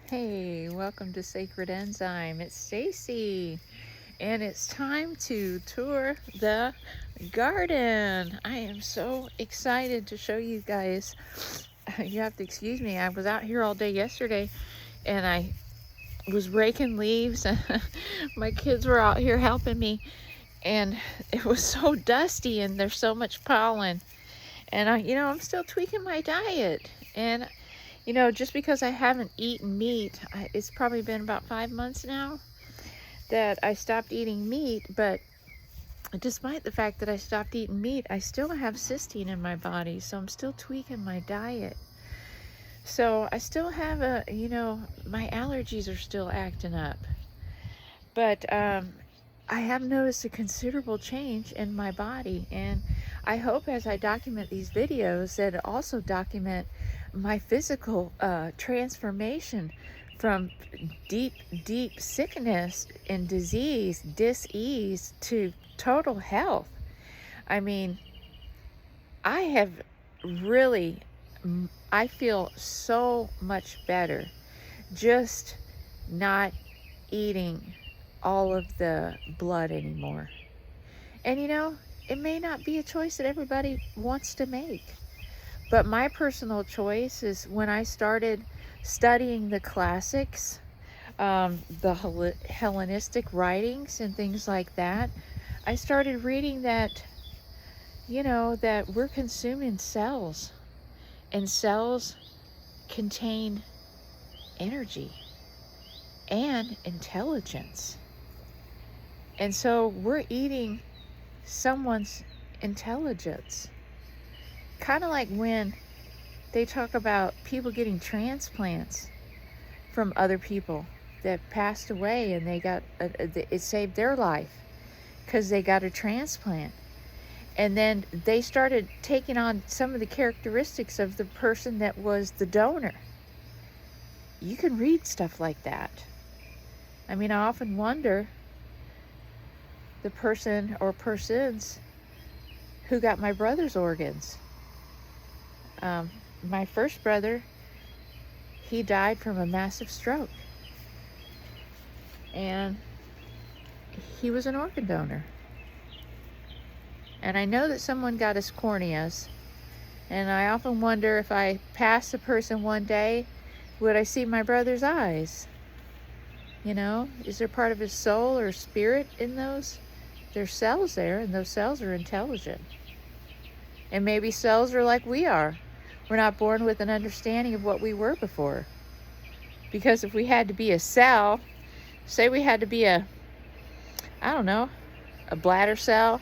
Hey, welcome to Sacred Enzyme. It's Stacy, and it's time to tour the garden. I am so excited to show you guys. You have to excuse me. I was out here all day yesterday, and I was raking leaves. My kids were out here helping me, and it was so dusty, and there's so much pollen. And I'm still tweaking my diet, and just because I haven't eaten meat, it's probably been about 5 months now that I stopped eating meat, but despite the fact that I stopped eating meat, I still have cysteine in my body, so I'm still tweaking my diet. So I still have my allergies are still acting up. But I have noticed a considerable change in my body, and I hope as I document these videos that it also document my physical transformation from deep sickness and disease, dis-ease, to total health. I mean, I have really, I feel so much better just not eating all of the blood anymore. And it may not be a choice that everybody wants to make. But my personal choice is when I started studying the classics, the Hellenistic writings and things like that, I started reading that, that we're consuming cells, and cells contain energy and intelligence. And so we're eating someone's intelligence. Kind of like when they talk about people getting transplants from other people that passed away, and they got it saved their life because they got a transplant. And then they started taking on some of the characteristics of the person that was the donor. You can read stuff like that. I mean, I often wonder the person or persons who got my brother's organs. My first brother, he died from a massive stroke, and he was an organ donor. And I know that someone got his corneas, and I often wonder if I passed the person one day, would I see my brother's eyes? Is there part of his soul or spirit in those? There's cells there, and those cells are intelligent. And maybe cells are like we are. We're not born with an understanding of what we were before. Because if we had to be a cell, say we had to be a bladder cell,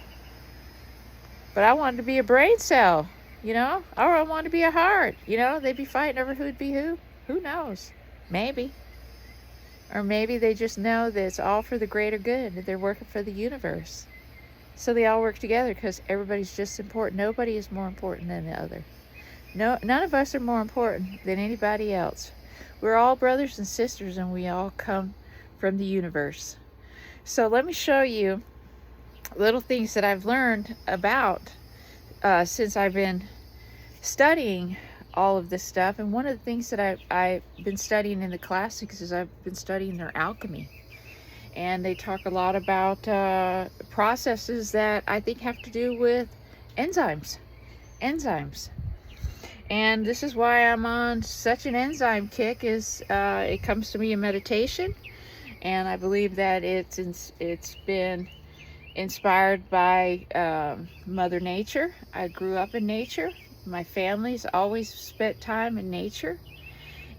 but I wanted to be a brain cell, or I wanted to be a heart, they'd be fighting over who'd be who. Who knows? Maybe. Or maybe they just know that it's all for the greater good, that they're working for the universe. So they all work together because everybody's just important. Nobody is more important than the other. No, none of us are more important than anybody else. We're all brothers and sisters, and we all come from the universe. So let me show you little things that I've learned about since I've been studying all of this stuff. And one of the things that I've been studying in the classics is I've been studying their alchemy. And they talk a lot about processes that I think have to do with enzymes. And this is why I'm on such an enzyme kick, is it comes to me in meditation. And I believe that it's been inspired by Mother Nature. I grew up in nature. My family's always spent time in nature.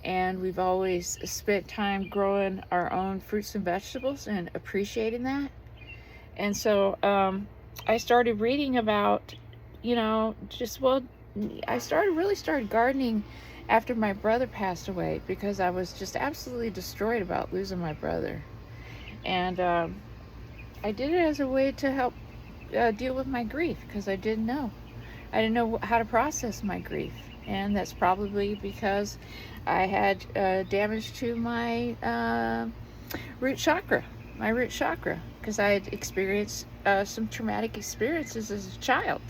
And we've always spent time growing our own fruits and vegetables and appreciating that. And so I started reading about, I started gardening after my brother passed away, because I was just absolutely destroyed about losing my brother. And I did it as a way to help deal with my grief, because I didn't know how to process my grief. And that's probably because I had damage to my root chakra, because I had experienced some traumatic experiences as a child.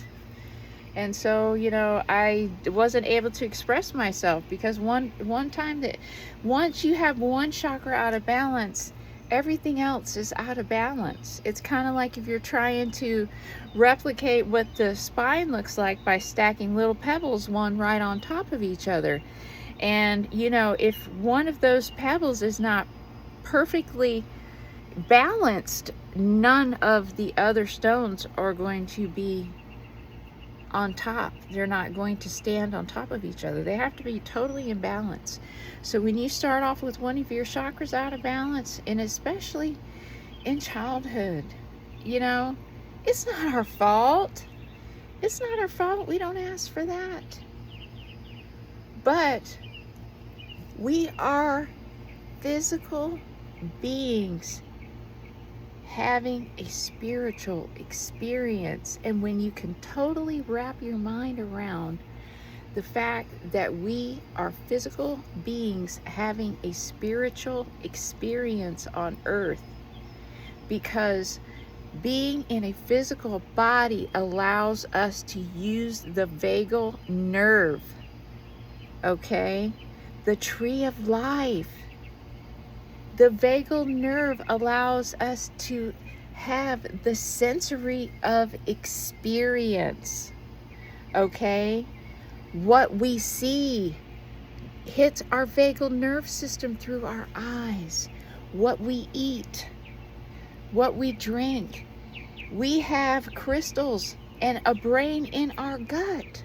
And so, you know, I wasn't able to express myself because one time that once you have one chakra out of balance, everything else is out of balance. It's kind of like if you're trying to replicate what the spine looks like by stacking little pebbles one right on top of each other. And, you know, if one of those pebbles is not perfectly balanced, none of the other stones are going to be on top. They're not going to stand on top of each other. They have to be totally in balance. So when you start off with one of your chakras out of balance, and especially in childhood, you know, it's not our fault. It's not our fault. We don't ask for that. But we are physical beings having a spiritual experience. And when you can totally wrap your mind around the fact that we are physical beings having a spiritual experience on earth, because being in a physical body allows us to use the vagal nerve, okay? The tree of life. The vagal nerve allows us to have the sensory of experience, okay? What we see hits our vagal nerve system through our eyes. What we eat, what we drink. We have crystals and a brain in our gut.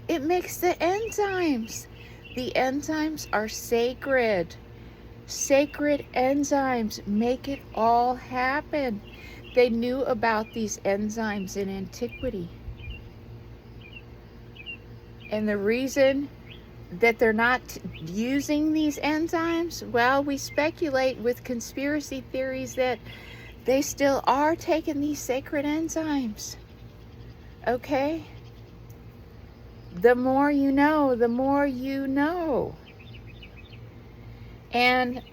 It makes the enzymes. The enzymes are sacred. Sacred enzymes make it all happen. They knew about these enzymes in antiquity. And the reason that they're not using these enzymes, well, we speculate with conspiracy theories that they still are taking these sacred enzymes. Okay? The more you know, the more you know. And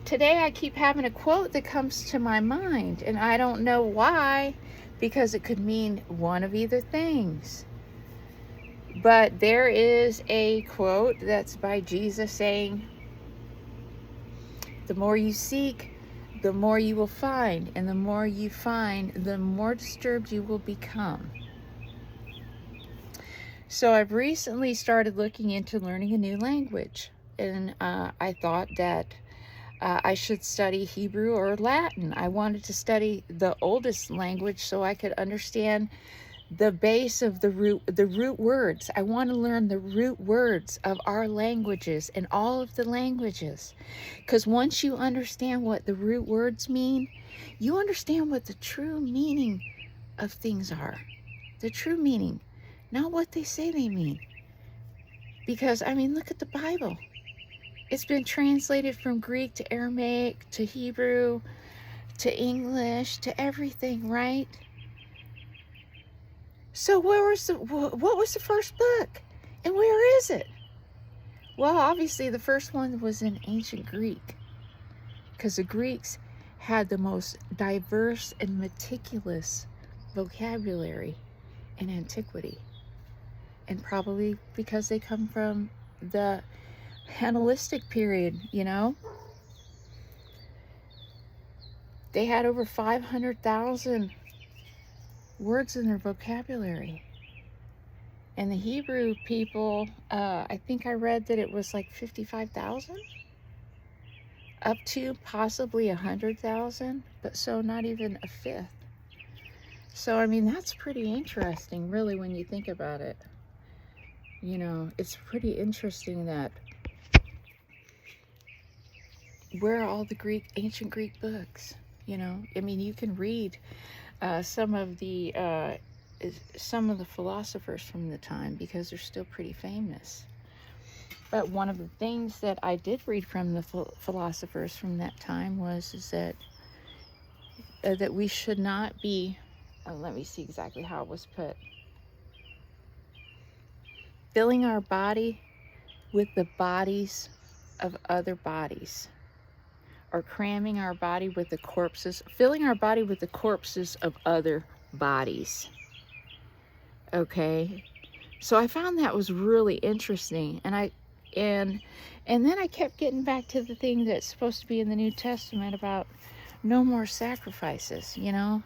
today I keep having a quote that comes to my mind, and I don't know why, because it could mean one of either things. But there is a quote that's by Jesus saying, the more you seek, the more you will find, and the more you find, the more disturbed you will become. So I've recently started looking into learning a new language, and I thought that I should study Hebrew or Latin. I wanted to study the oldest language so I could understand the base of the root words. I want to learn the root words of our languages and all of the languages. Because once you understand what the root words mean, you understand what the true meaning of things are. The true meaning, not what they say they mean. Because, I mean, look at the Bible. It's been translated from Greek to Aramaic to Hebrew to English to everything, right? So what was the first book? And where is it? Well, obviously the first one was in ancient Greek, because the Greeks had the most diverse and meticulous vocabulary in antiquity. And probably because they come from the Hellenistic period, you know? They had over 500,000 words in their vocabulary. And the Hebrew people, I think I read that it was like 55,000, up to possibly 100,000, but so not even a fifth. So, I mean, that's pretty interesting, really, when you think about it. You know, it's pretty interesting that where are all the ancient Greek books? You know, I mean, you can read some of the philosophers from the time, because they're still pretty famous. But one of the things that I did read from the philosophers from that time was that we should not be, let me see exactly how it was put, filling our body with the bodies of other bodies, or cramming our body with the filling our body with the corpses of other bodies. Okay, so I found that was really interesting, and then I kept getting back to the thing that's supposed to be in the New Testament about no more sacrifices, you know,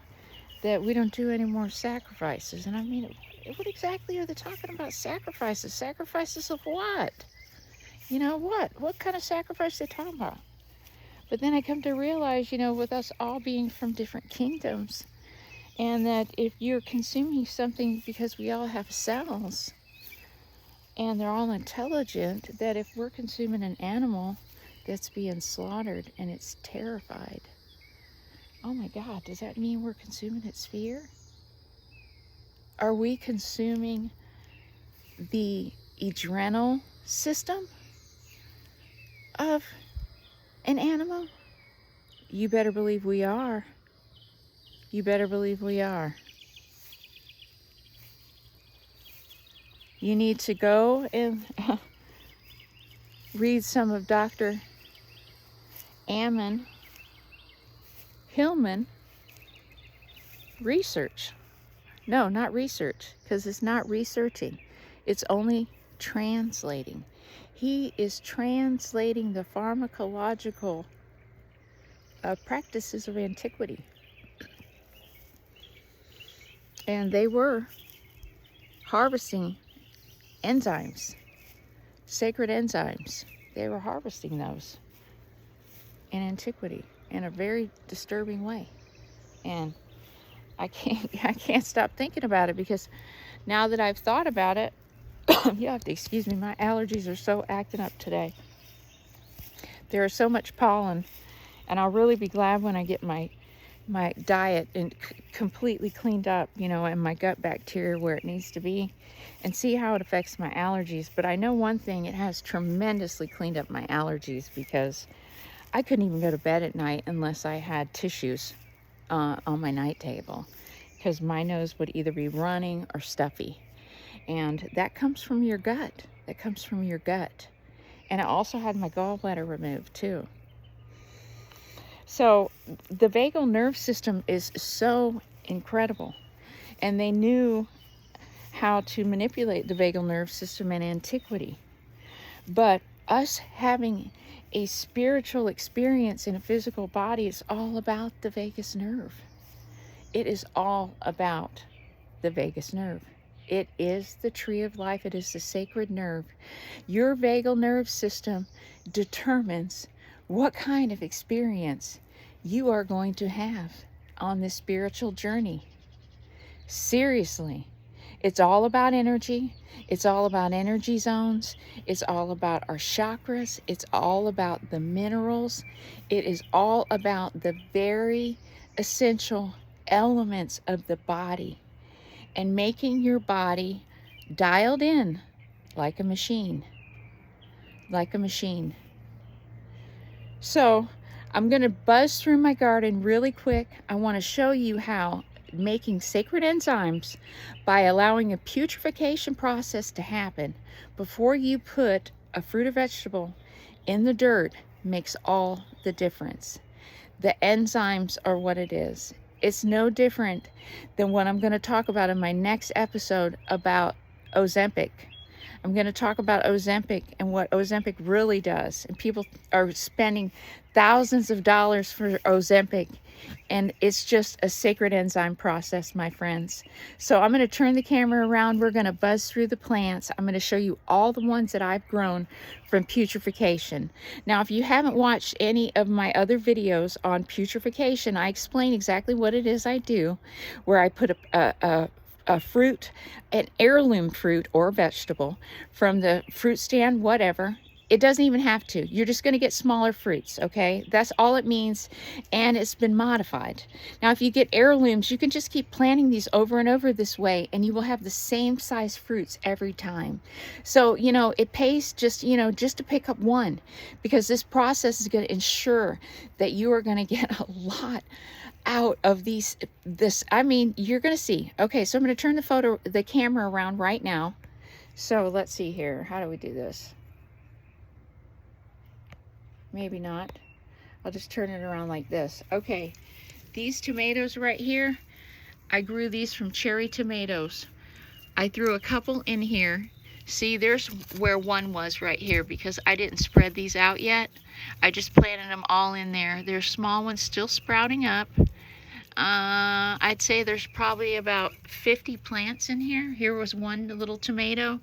that we don't do any more sacrifices. And I mean, what exactly are they talking about? Sacrifices? Sacrifices of what? You know, what kind of sacrifice are they talking about? But then I come to realize, you know, with us all being from different kingdoms, and that if you're consuming something, because we all have cells and they're all intelligent, that if we're consuming an animal that's being slaughtered and it's terrified, oh my God, does that mean we're consuming its fear? Are we consuming the adrenal system of an animal? You better believe we are. You better believe we are. You need to go and read some of Dr. Ammon Hillman research. No, not research, because it's not researching. It's only translating. He is translating the pharmacological practices of antiquity. And they were harvesting enzymes, sacred enzymes. They were harvesting those in antiquity in a very disturbing way. And I can't stop thinking about it, because now that I've thought about it, you have to excuse me, my allergies are so acting up today. There is so much pollen, and I'll really be glad when I get my diet and completely cleaned up, you know, and my gut bacteria where it needs to be, and see how it affects my allergies. But I know one thing, it has tremendously cleaned up my allergies, because I couldn't even go to bed at night unless I had tissues on my night table, because my nose would either be running or stuffy. And that comes from your gut. That comes from your gut. And I also had my gallbladder removed too. So the vagal nerve system is so incredible. And they knew how to manipulate the vagal nerve system in antiquity. But us having a spiritual experience in a physical body is all about the vagus nerve. It is all about the vagus nerve. It is the tree of life. It is the sacred nerve. Your vagal nerve system determines what kind of experience you are going to have on this spiritual journey. Seriously. It's all about energy. It's all about energy zones. It's all about our chakras. It's all about the minerals. It is all about the very essential elements of the body, and making your body dialed in like a machine. Like a machine. So I'm going to buzz through my garden really quick. I want to show you how making sacred enzymes by allowing a putrefaction process to happen before you put a fruit or vegetable in the dirt makes all the difference. The enzymes are what it is. It's no different than what I'm going to talk about in my next episode about Ozempic. I'm going to talk about Ozempic and what Ozempic really does. And people are spending thousands of dollars for Ozempic, and it's just a sacred enzyme process, my friends. So I'm going to turn the camera around. We're going to buzz through the plants. I'm going to show you all the ones that I've grown from putrefaction. Now, if you haven't watched any of my other videos on putrefaction, I explain exactly what it is I do, where I put a fruit, an heirloom fruit or vegetable from the fruit stand, whatever. It doesn't even have to. You're just going to get smaller fruits, okay? That's all it means, and it's been modified. Now, if you get heirlooms, you can just keep planting these over and over this way, and you will have the same size fruits every time. So, you know, it pays just, you know, just to pick up one, because this process is going to ensure that you are going to get a lot out of I mean, you're going to see. Okay, so I'm going to turn the camera around right now. So let's see here. How do we do this? Maybe not. I'll just turn it around like this. Okay, these tomatoes right here, I grew these from cherry tomatoes I threw a couple in here. See, there's where one was right here because I didn't spread these out yet. I just planted them all in there. There's small ones still sprouting up. I'd say there's probably about 50 plants in here. Here was one little tomato.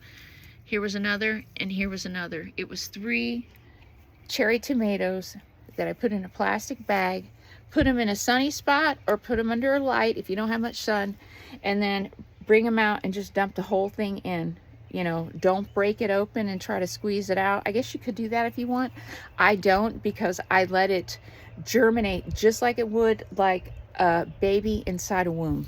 Here was another, and here was another. It was 3 cherry tomatoes that I put in a plastic bag, put them in a sunny spot or put them under a light if you don't have much sun, and then bring them out and just dump the whole thing in. You know, don't break it open and try to squeeze it out. I guess you could do that if you want. I don't, because I let it germinate just like it would like a baby inside a womb.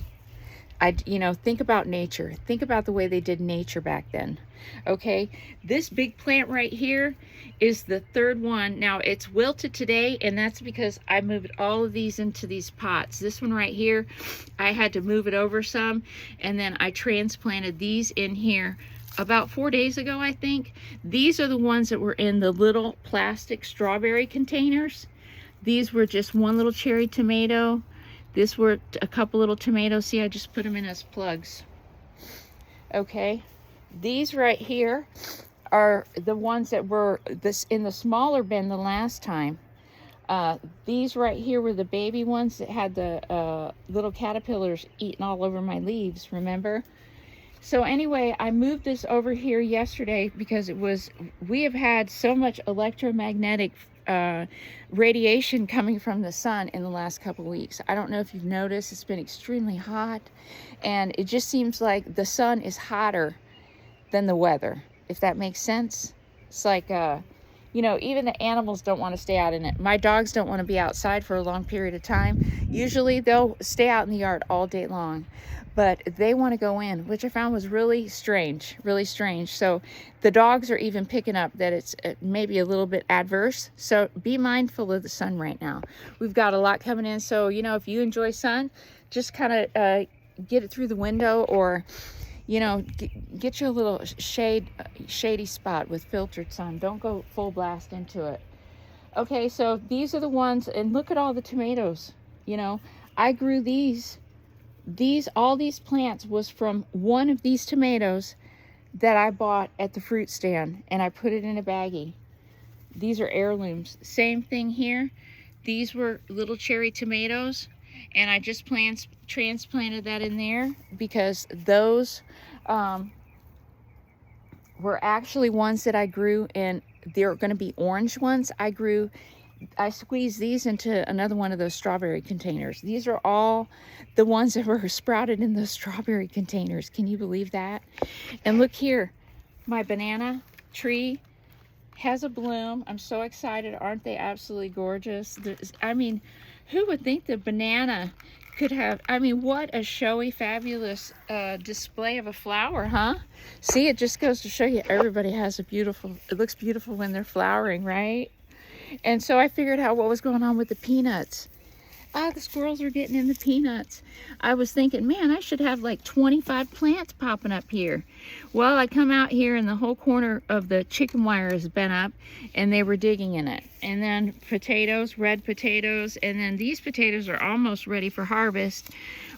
You know, think about nature. Think about the way they did nature back then. Okay, this big plant right here is the 3rd one. Now it's wilted today, and that's because I moved all of these into these pots. This one right here, I had to move it over some, and then I transplanted these in here about 4 days ago, I think. These are the ones that were in the little plastic strawberry containers. These were just one little cherry tomato. This were a couple little tomatoes. See, I just put them in as plugs. Okay, these right here are the ones that were in the smaller bin the last time. These right here were the baby ones that had the little caterpillars eating all over my leaves, remember? So anyway, I moved this over here yesterday because we have had so much electromagnetic radiation coming from the sun in the last couple weeks. I don't know if you've noticed, it's been extremely hot, and it just seems like the sun is hotter than the weather, if that makes sense. It's like, you know, even the animals don't want to stay out in it. My dogs don't want to be outside for a long period of time. Usually they'll stay out in the yard all day long, but they want to go in, which I found was really strange, really strange. So the dogs are even picking up that it's maybe a little bit adverse. So be mindful of the sun right now. We've got a lot coming in. So, you know, if you enjoy sun, just kind of get it through the window, or, you know, get you a little shady spot with filtered sun. Don't go full blast into it. Okay, so these are the ones, and look at all the tomatoes. You know, I grew all these plants was from one of these tomatoes that I bought at the fruit stand, and I put it in a baggie. These are heirlooms. Same thing here. These were little cherry tomatoes, and I just transplanted that in there because those were actually ones that I grew, and they're going to be orange ones. I squeezed these into another one of those strawberry containers. These are all the ones that were sprouted in those strawberry containers. Can you believe that? And look here, my banana tree has a bloom. I'm so excited. Aren't they absolutely gorgeous? I mean, who would think the banana could have, I mean, what a showy, fabulous display of a flower, huh? See, it just goes to show you everybody has it looks beautiful when they're flowering, right? And so I figured out what was going on with the peanuts. The squirrels are getting in the peanuts. I was thinking, man, I should have like 25 plants popping up here. Well, I come out here and the whole corner of the chicken wire has been up, and they were digging in it. And then potatoes, red potatoes, and then these potatoes are almost ready for harvest.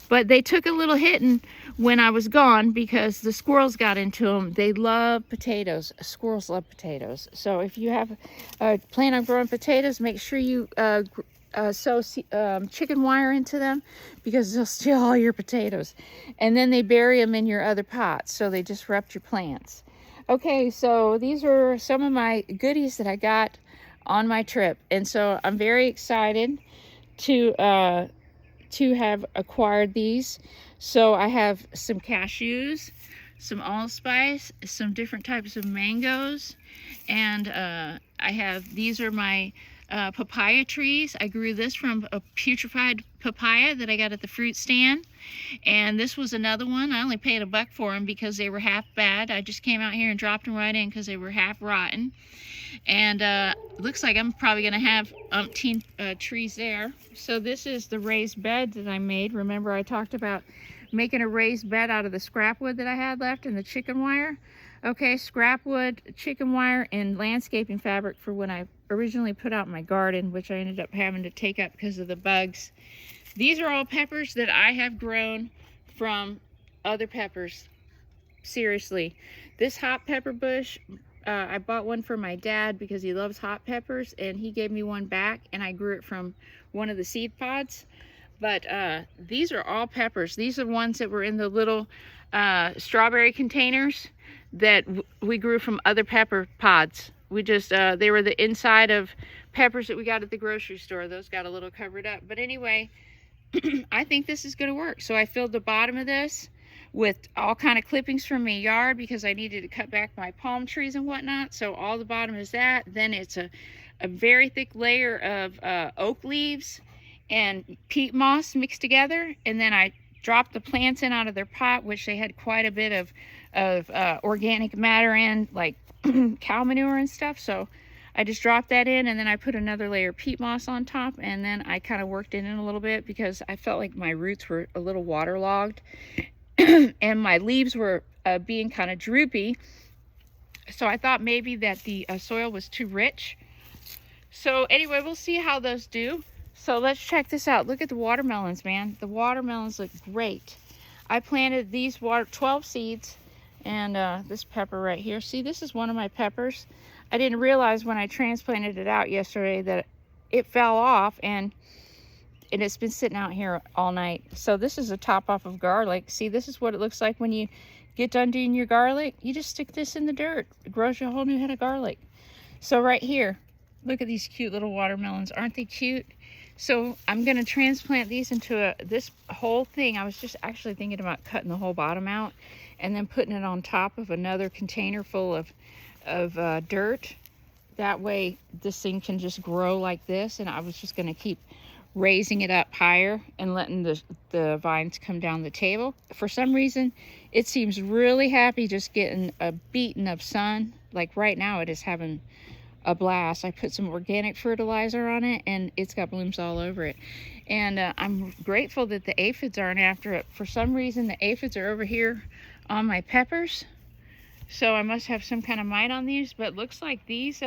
But they took a little hitting when I was gone because the squirrels got into them. They love potatoes. Squirrels love potatoes. So if you have plan on growing potatoes, make sure you sow chicken wire into them, because they'll steal all your potatoes. And then they bury them in your other pots, so they disrupt your plants. Okay, so these are some of my goodies that I got on my trip. And so I'm very excited to have acquired these. So I have some cashews, some allspice, some different types of mangoes, and these are my papaya trees. I grew this from a putrefied papaya that I got at the fruit stand, and this was another one. I only paid $1 for them because they were half bad. I just came out here and dropped them right in because they were half rotten. And looks like I'm probably going to have umpteen trees there. So this is the raised bed that I made. Remember I talked about making a raised bed out of the scrap wood that I had left and the chicken wire? Okay, scrap wood, chicken wire, and landscaping fabric for when I originally put out my garden, which I ended up having to take up because of the bugs. These are all peppers that I have grown from other peppers. seriously. This hot pepper bush, I bought one for my dad because he loves hot peppers, and he gave me one back, and I grew it from one of the seed pods. But these are all peppers. These are ones that were in the little strawberry containers that we grew from other pepper pods. We just, they were the inside of peppers that we got at the grocery store. Those got a little covered up. But anyway, I think this is gonna work. So I filled the bottom of this with all kind of clippings from my yard because I needed to cut back my palm trees and whatnot. So all the bottom is that. Then it's a very thick layer of oak leaves and peat moss mixed together. And then I dropped the plants in out of their pot, which they had quite a bit of organic matter in, like cow manure and stuff. So I just dropped that in, and then I put another layer of peat moss on top, and then I kind of worked it in a little bit because I felt like my roots were a little waterlogged and my leaves were being kind of droopy. So I thought maybe that the soil was too rich. So anyway, we'll see how those do. So let's check this out. Look at the watermelons, man. The watermelons look great. I planted these 12 seeds, and this pepper right here. See, this is one of my peppers. I didn't realize when I transplanted it out yesterday that it fell off, and it's been sitting out here all night. So this is a top off of garlic. See, this is what it looks like when you get done doing your garlic. You just stick this in the dirt. It grows you a whole new head of garlic. So right here, look at these cute little watermelons. Aren't they cute? So I'm going to transplant these into this whole thing. I was just actually thinking about cutting the whole bottom out and then putting it on top of another container full of dirt. That way this thing can just grow like this, and I was just going to keep raising it up higher and letting the vines come down the table. For some reason, it seems really happy just getting a beating of sun. Like right now, it is having a blast. I put some organic fertilizer on it, and it's got blooms all over it. And I'm grateful that the aphids aren't after it. For some reason, the aphids are over here on my peppers. So I must have some kind of mite on these, but it looks like these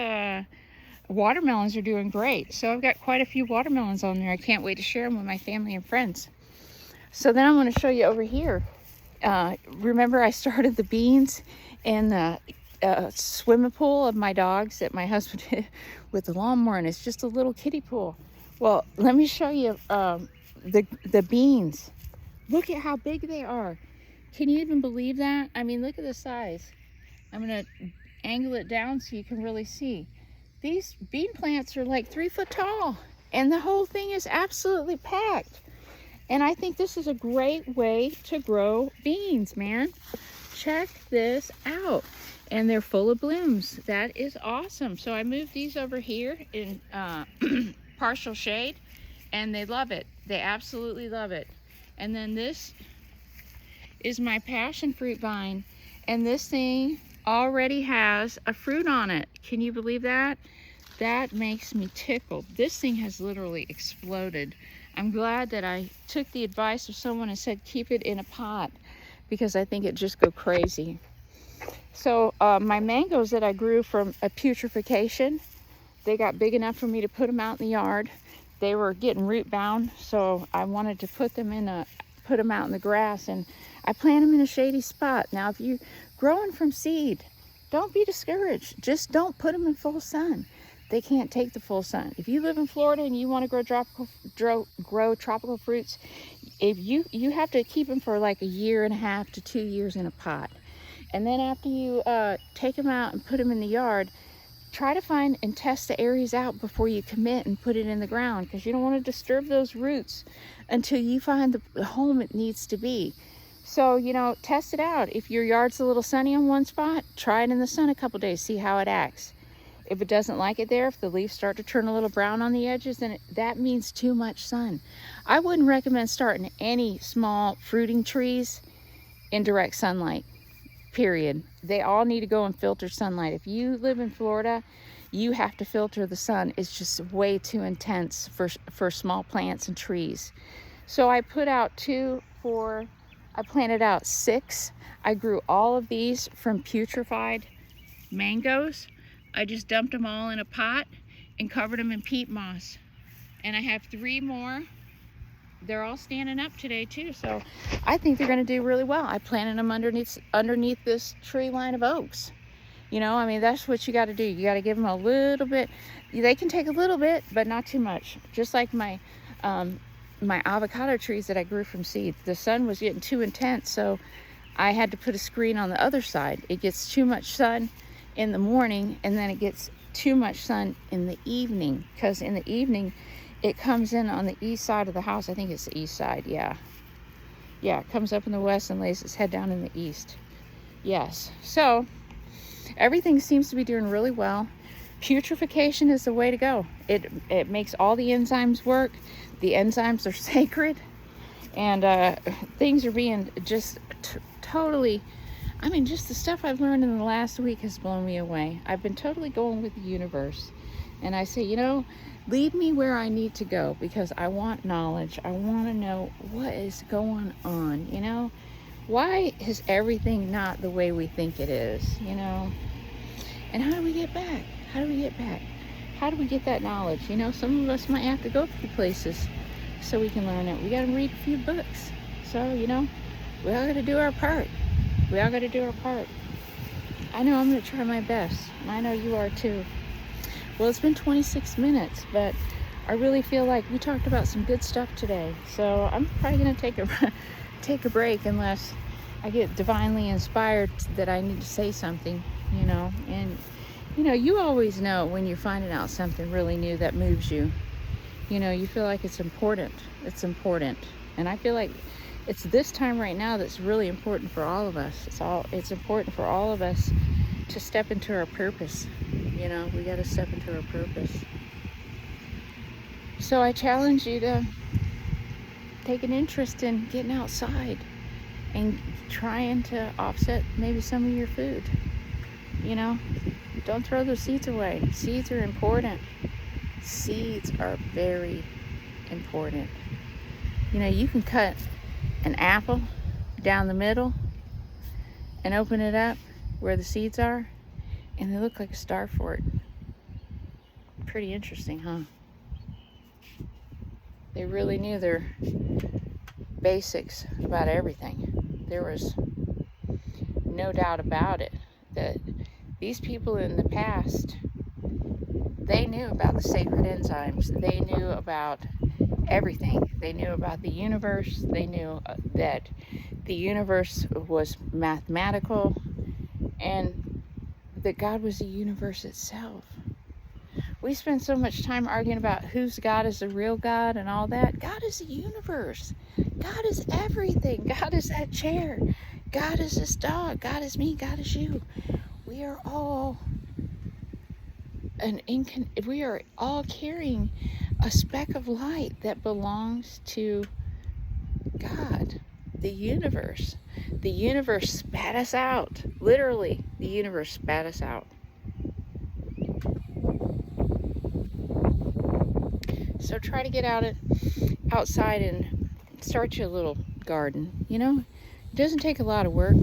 watermelons are doing great. So I've got quite a few watermelons on there. I can't wait to share them with my family and friends. So then I'm going to show you over here. Remember I started the beans in the swimming pool of my dogs that my husband did with the lawnmower, and it's just a little kiddie pool. Well, let me show you the beans. Look at how big they are. Can you even believe that? I mean, look at the size. I'm going to angle it down so you can really see. These bean plants are like 3 foot tall, and the whole thing is absolutely packed. And I think this is a great way to grow beans, man. Check this out. And they're full of blooms. That is awesome. So I moved these over here in partial shade, and they love it. They absolutely love it. And then this is my passion fruit vine, and this thing already has a fruit on it. Can you believe that? That makes me tickled. This thing has literally exploded. I'm glad that I took the advice of someone and said keep it in a pot, because I think it just go crazy. So my mangoes that I grew from a putrefaction, they got big enough for me to put them out in the yard. They were getting root bound, so I wanted to put them out in the grass, and I plant them in a shady spot. Now, if you're growing from seed, don't be discouraged. Just don't put them in full sun. They can't take the full sun. If you live in Florida and you want to grow tropical fruits, if you have to keep them for like 1.5 to 2 years in a pot. And then after you take them out and put them in the yard, try to find and test the areas out before you commit and put it in the ground, because you don't want to disturb those roots until you find the home it needs to be. So, you know, test it out. If your yard's a little sunny on one spot, try it in the sun a couple days, see how it acts. If it doesn't like it there, if the leaves start to turn a little brown on the edges, then that means too much sun. I wouldn't recommend starting any small fruiting trees in direct sunlight, period. They all need to go in filtered sunlight. If you live in Florida, you have to filter the sun. It's just way too intense for small plants and trees. So I put out I planted out 6. I grew all of these from putrefied mangoes. I just dumped them all in a pot and covered them in peat moss. And I have 3 more they're all standing up today too, so I think they're going to do really well. I planted them underneath this tree line of oaks. You know, I mean, that's what you got to do. You got to give them a little bit. They can take a little bit, but not too much. Just like my my avocado trees that I grew from seed. The sun was getting too intense, so I had to put a screen on the other side. It gets too much sun in the morning, and then it gets too much sun in the evening, because in the evening it comes in on the east side of the house. I think it's the east side. Yeah, it comes up in the west and lays its head down in the east. Yes, so everything seems to be doing really well. Putrefaction is the way to go. It makes all the enzymes work. The enzymes are sacred, and things are being just totally, I mean, just the stuff I've learned in the last week has blown me away. I've been totally going with the universe, and I say, you know, lead me where I need to go, because I want knowledge. I want to know what is going on, you know. Why is everything not the way we think it is, you know? And how do we get back? How do we get back? How do we get that knowledge? You know, some of us might have to go a few places so we can learn it. We got to read a few books. So, you know, we all got to do our part. We all got to do our part. I know I'm going to try my best, and I know you are too. Well, it's been 26 minutes, but I really feel like we talked about some good stuff today. So I'm probably going to take a break unless I get divinely inspired that I need to say something, you know. And you know, you always know when you're finding out something really new that moves you. You know, you feel like it's important. It's important. And I feel like it's this time right now that's really important for all of us. It's important for all of us to step into our purpose. You know, we got to step into our purpose. So I challenge you to take an interest in getting outside and trying to offset maybe some of your food. You know, don't throw those seeds away. Seeds are important. Seeds are very important. You know, you can cut an apple down the middle and open it up where the seeds are, and they look like a star fort. Pretty interesting, huh? They really knew their basics about everything. There was no doubt about it that these people in the past, they knew about the sacred enzymes. They knew about everything. They knew about the universe. They knew that the universe was mathematical, and that God was the universe itself. We spend so much time arguing about whose God is the real God and all that. God is the universe. God is everything. God is that chair. God is this dog. God is me. God is you. We are all we are all carrying a speck of light that belongs to God, the universe. The universe spat us out. Literally, the universe spat us out. So try to get outside and start your little garden. You know, it doesn't take a lot of work.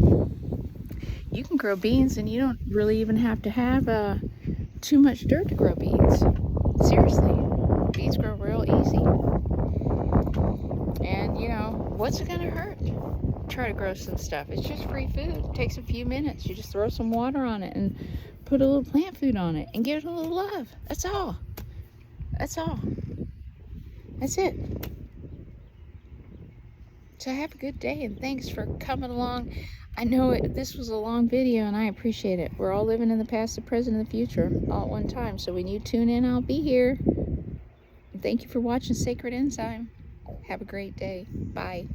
You can grow beans, and you don't really even have to have too much dirt to grow beans. Seriously, beans grow real easy. And you know, what's it gonna hurt? Try to grow some stuff. It's just free food. It takes a few minutes. You just throw some water on it and put a little plant food on it and give it a little love. That's all. That's all. That's it. So have a good day, and thanks for coming along. I know this was a long video, and I appreciate it. We're all living in the past, the present, and the future all at one time. So when you tune in, I'll be here. And thank you for watching Sacred Enzyme. Have a great day. Bye.